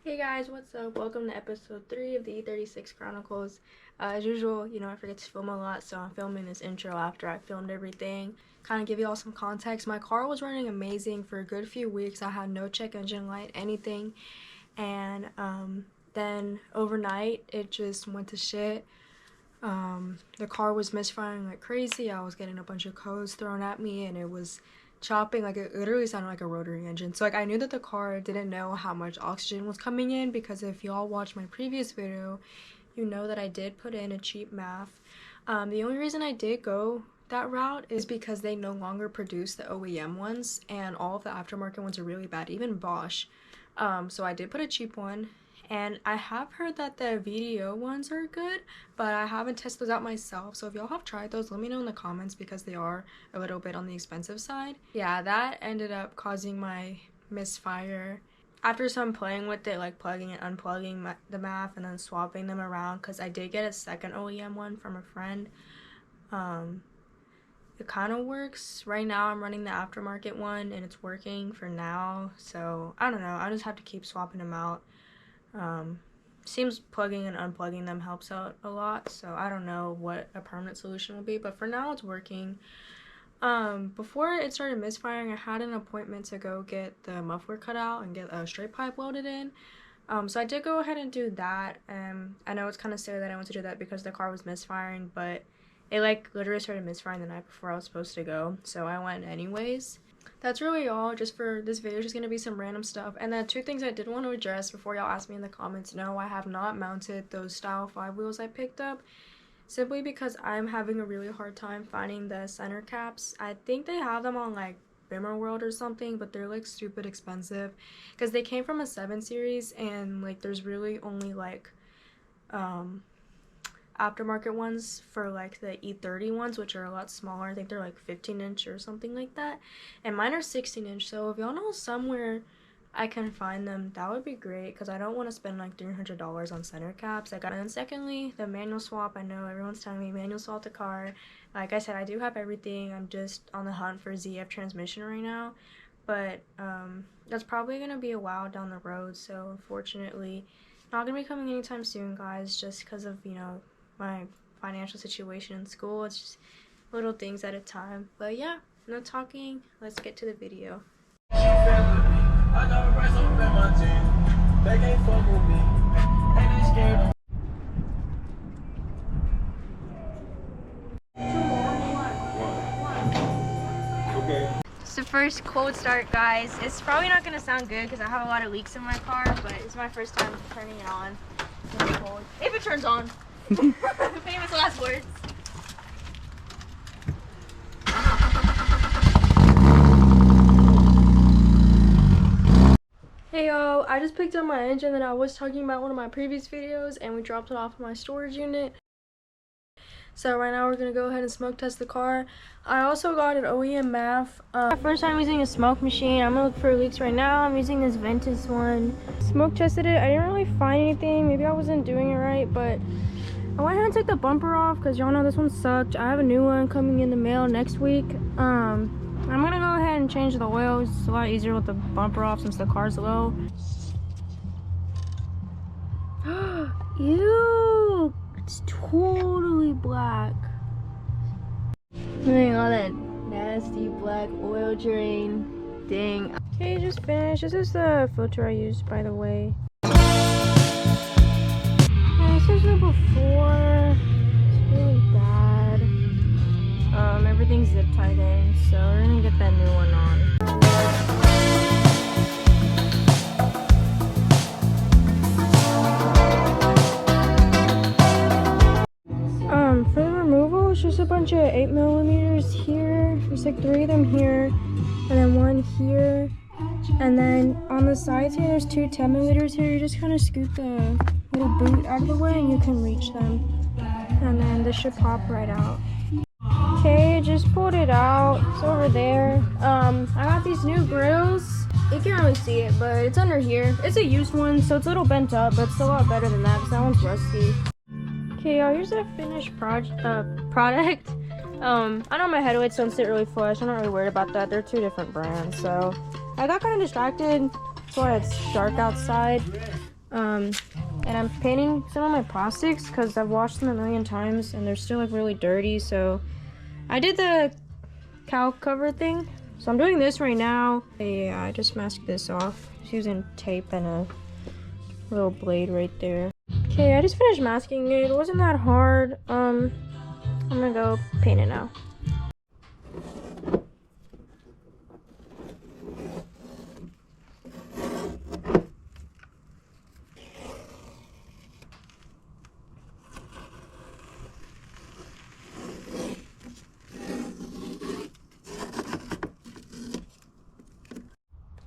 Hey guys, what's up? Welcome to episode 3 of the E36 Chronicles. As usual, I forget to film a lot, so I'm filming this intro after I filmed everything. Kind of give you all some context. My car was running amazing for a good few weeks. I had no check engine light, anything. And then overnight, it just went to shit. The car was misfiring like crazy. I was getting a bunch of codes thrown at me, and it was chopping. Like, it literally sounded like a rotary engine. So like, I knew that the car didn't know how much oxygen was coming in, because if y'all watched my previous video, you know that I did put in a cheap MAF. The only reason I did go that route is because they no longer produce the OEM ones, and all of the aftermarket ones are really bad, even Bosch. So I did put a cheap one, and I have heard that the VDO ones are good, but I haven't tested those out myself. So if y'all have tried those, let me know in the comments, because they are a little bit on the expensive side. Yeah, that ended up causing my misfire. After some playing with it, like plugging and unplugging the MAF and then swapping them around, because I did get a second OEM one from a friend, it kind of works. Right now I'm running the aftermarket one and it's working for now, so I don't know, I just have to keep swapping them out. Seems plugging and unplugging them helps out a lot, so I don't know what a permanent solution will be, but for now it's working. Before it started misfiring, I had an appointment to go get the muffler cut out and get a straight pipe welded in. So I did go ahead and do that. I know it's kind of silly that I went to do that because the car was misfiring, but it like literally started misfiring the night before I was supposed to go, so I went anyways. That's really all. Just for this video, just gonna be some random stuff. And then two things I did want to address before y'all ask me in the comments. No, I have not mounted those style 5 wheels I picked up, simply because I'm having a really hard time finding the center caps. I think they have them on like Bimmer World or something, but they're like stupid expensive because they came from a 7 series, and like there's really only like aftermarket ones for like the E30 ones, which are a lot smaller. I think they're like 15-inch or something like that, and mine are 16-inch. So if y'all know somewhere I can find them, that would be great, because I don't want to spend like $300 on center caps. And then secondly, the manual swap. I know everyone's telling me manual swap the car. Like I said, I do have everything. I'm just on the hunt for ZF transmission right now, but that's probably gonna be a while down the road, so unfortunately not gonna be coming anytime soon, guys, just because of my financial situation in school. It's just little things at a time. But yeah, no talking, let's get to the video. I got rice up in my team. They can't fuck with me. Ain't they scared? Okay. It's the first cold start, guys. It's probably not gonna sound good because I have a lot of leaks in my car, but it's my first time turning it on. It's cold. If it turns on. Famous last words. Hey y'all, I just picked up my engine that I was talking about in one of my previous videos, and we dropped it off in my storage unit. So right now we're gonna go ahead and smoke test the car. I also got an OEM MAF. First time using a smoke machine. I'm gonna look for leaks right now. I'm using this Ventus one. Smoke tested it. I didn't really find anything. Maybe I wasn't doing it right, but I went ahead and took the bumper off because y'all know this one sucked. I have a new one coming in the mail next week. I'm gonna go ahead and change the oil. It's a lot easier with the bumper off since the car's low. Ew! It's totally black. Look at all that nasty black oil drain. Dang. Okay, just finished. This is the filter I used, by the way. This is the before. It's really bad. Everything's zip tied in, so we're gonna get that new one on. For the removal, it's just a bunch of 8mm here. There's like 3 of them here, and then 1 here. And then on the sides here, there's 2 10mm here. You just kind of scoot the little boot out of the way and you can reach them. And then this should pop right out. Okay, just pulled it out. It's over there. I got these new grills. You can't really see it, but it's under here. It's a used one, so it's a little bent up, but it's a lot better than that because that one's rusty. Okay, y'all, here's a finished product. I know my headlights don't sit really flush. I'm not really worried about that. They're 2 different brands, so I got kind of distracted. That's why it's dark outside. And I'm painting some of my plastics because I've washed them a million times and they're still like really dirty. So I did the cow cover thing. So I'm doing this right now. Yeah, I just masked this off. Just using tape and a little blade right there. Okay, I just finished masking it. It wasn't that hard. I'm gonna go paint it now.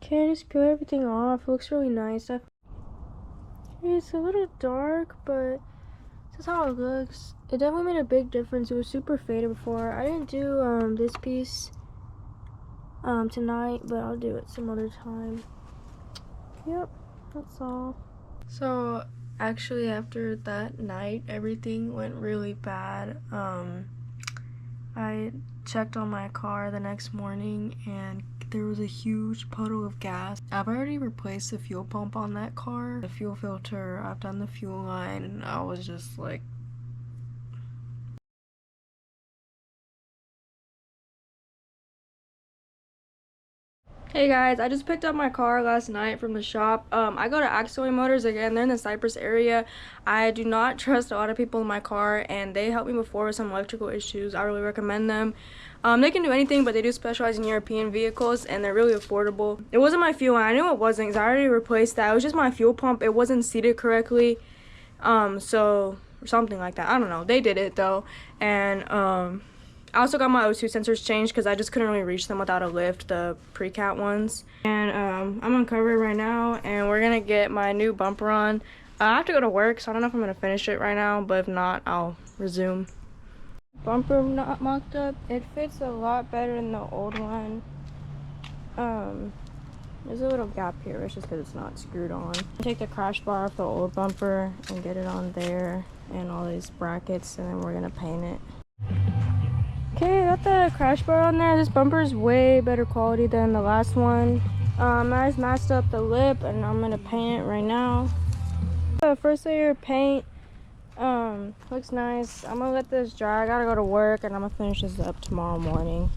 Okay, I just peel everything off. It looks really nice. It's a little dark, but this is how it looks. It definitely made a big difference. It was super faded before. I didn't do this piece tonight, but I'll do it some other time. Yep, that's all. So actually after that night, everything went really bad. I checked on my car the next morning and there was a huge puddle of gas. I've already replaced the fuel pump on that car, the fuel filter, I've done the fuel line, and I was just like, hey guys, I just picked up my car last night from the shop. I go to Axway Motors again. They're in the Cypress area. I do not trust a lot of people in my car, and they helped me before with some electrical issues. I really recommend them. They can do anything, but they do specialize in European vehicles, and they're really affordable. It wasn't my fuel line. I knew it wasn't because I already replaced that. It was just my fuel pump. It wasn't seated correctly, so something like that. I don't know. They did it though, and I also got my O2 sensors changed because I just couldn't really reach them without a lift, the pre-cat ones. And I'm uncovered right now, and we're gonna get my new bumper on. I have to go to work, so I don't know if I'm gonna finish it right now, but if not, I'll resume. Bumper not mocked up. It fits a lot better than the old one. There's a little gap here. It's just because it's not screwed on. Take the crash bar off the old bumper and get it on there and all these brackets, and then we're gonna paint it. Okay, I got the crash bar on there. This bumper is way better quality than the last one. I just masked up the lip and I'm gonna paint it right now. The first layer of paint looks nice. I'm gonna let this dry. I gotta go to work and I'm gonna finish this up tomorrow morning.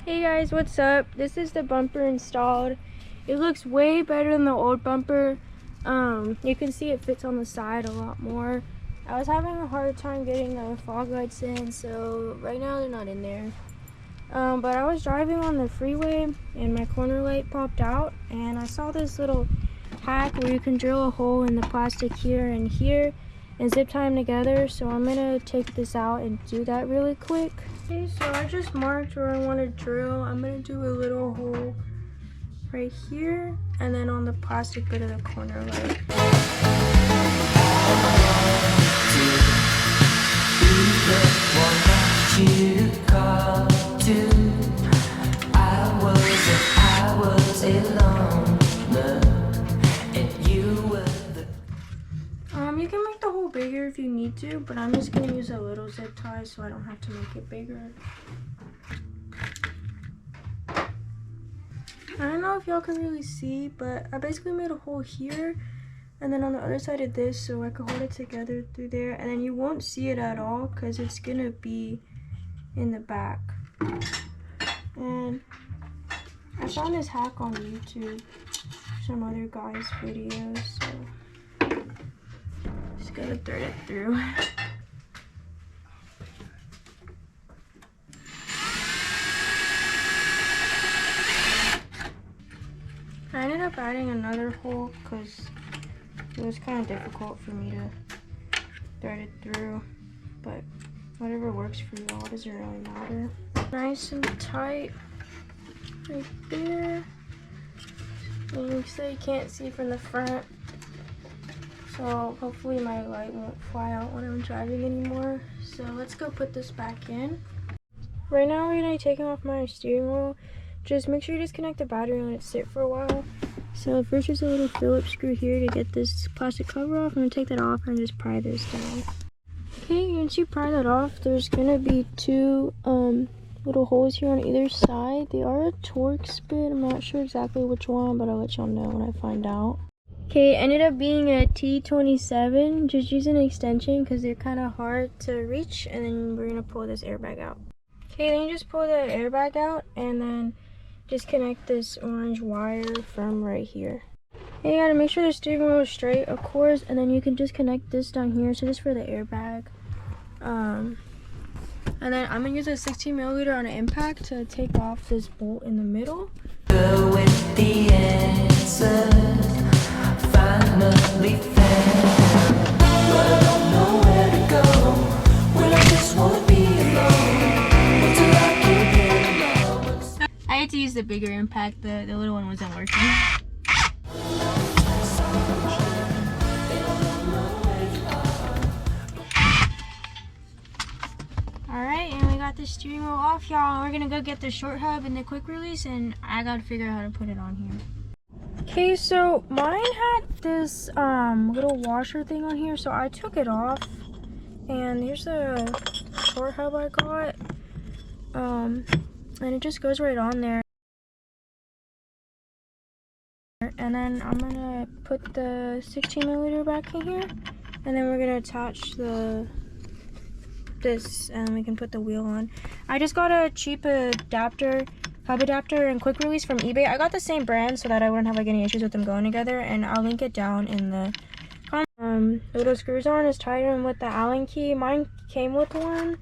Hey guys, what's up? This is the bumper installed. It looks way better than the old bumper. You can see it fits on the side a lot more. I was having a hard time getting the fog lights in, so right now they're not in there. But I was driving on the freeway and my corner light popped out, and I saw this little hack where you can drill a hole in the plastic here and here and zip tie them together. So I'm gonna take this out and do that really quick. Okay, so I just marked where I want to drill. I'm gonna do a little hole right here and then on the plastic bit of the corner light. You can make the hole bigger if you need to, but I'm just gonna use a little zip tie so I don't have to make it bigger. I don't know if y'all can really see, but I basically made a hole here and then on the other side of this so I could hold it together through there, and then you won't see it at all because it's gonna be in the back. And I found this hack on YouTube, some other guys' videos, so just gotta thread it through. I ended up adding another hole because it was kind of difficult for me to thread it through, but whatever works for y'all, doesn't really matter. Nice and tight right there. And so you can't see from the front, so hopefully my light won't fly out when I'm driving anymore. So let's go put this back in. Right now we're gonna be taking off my steering wheel. Just make sure you disconnect the battery and let it sit for a while. So first there's a little Phillips screw here to get this plastic cover off. I'm gonna take that off and just pry this down. Okay, once you pry that off, there's gonna be two little holes here on either side. They are a Torx bit. I'm not sure exactly which one, but I'll let y'all know when I find out. Okay, it ended up being a T27, just using an extension because they're kind of hard to reach, and then we're gonna pull this airbag out. Okay, then you just pull the airbag out and then just connect this orange wire from right here. And you gotta make sure the steering wheel is straight, of course, and then you can just connect this down here, so this is for the airbag. And then I'm gonna use a 16mm on an impact to take off this bolt in the middle. With the answer, finally found, but I don't know where to go. Will I just wanna be alone? Until I can get along. I had to use the bigger impact. The little one wasn't working. Alright, and we got the steering wheel off, y'all. We're gonna go get the short hub and the quick release, and I gotta figure out how to put it on here. Okay, so mine had this little washer thing on here, so I took it off. And here's the short hub I got. And it just goes right on there. And then I'm gonna put the 16mm back in here, and then we're gonna attach this, and we can put the wheel on. I just got a cheap adapter, hub adapter and quick release from eBay. I got the same brand so that I wouldn't have like any issues with them going together, and I'll link it down in the comments. The little screws on is tightened with the Allen key. Mine came with one.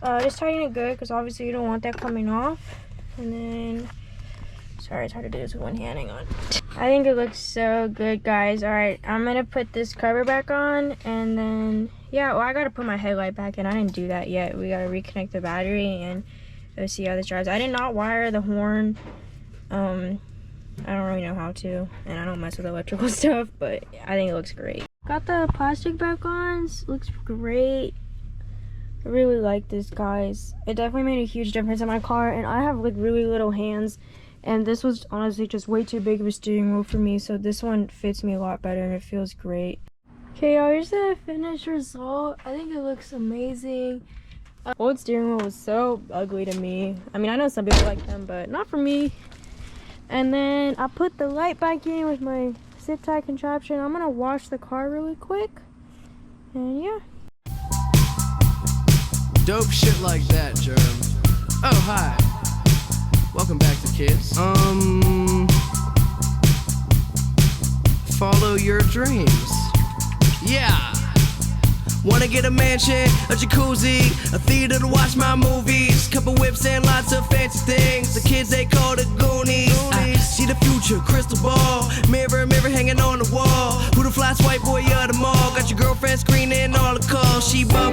Just tighten it good because obviously you don't want that coming off. And then, sorry, it's hard to do this with one hand. Hang on. I think it looks so good, guys. All right, I'm gonna put this cover back on, and then yeah, well, I gotta put my headlight back in. I didn't do that yet. We gotta reconnect the battery and go see how this drives. I did not wire the horn. I don't really know how to, and I don't mess with electrical stuff, but I think it looks great. Got the plastic back on. Looks great. I really like this, guys. It definitely made a huge difference in my car, and I have like really little hands, and this was honestly just way too big of a steering wheel for me, so this one fits me a lot better and it feels great. Okay, y'all, here's the finished result. I think it looks amazing. Old steering wheel was so ugly to me. I mean, I know some people like them, but not for me. And then I put the light back in with my zip tie contraption. I'm gonna wash the car really quick, and yeah. Dope shit like that, Germ. Oh, hi. Welcome back to kids. Follow your dreams. Yeah. Wanna get a mansion, a jacuzzi, a theater to watch my movies, couple whips and lots of fancy things. The kids they call the Goonies. I see the future, crystal ball, mirror, hanging on the wall. Who the flyest white boy of them all? Got your girlfriend screening all the calls. She bum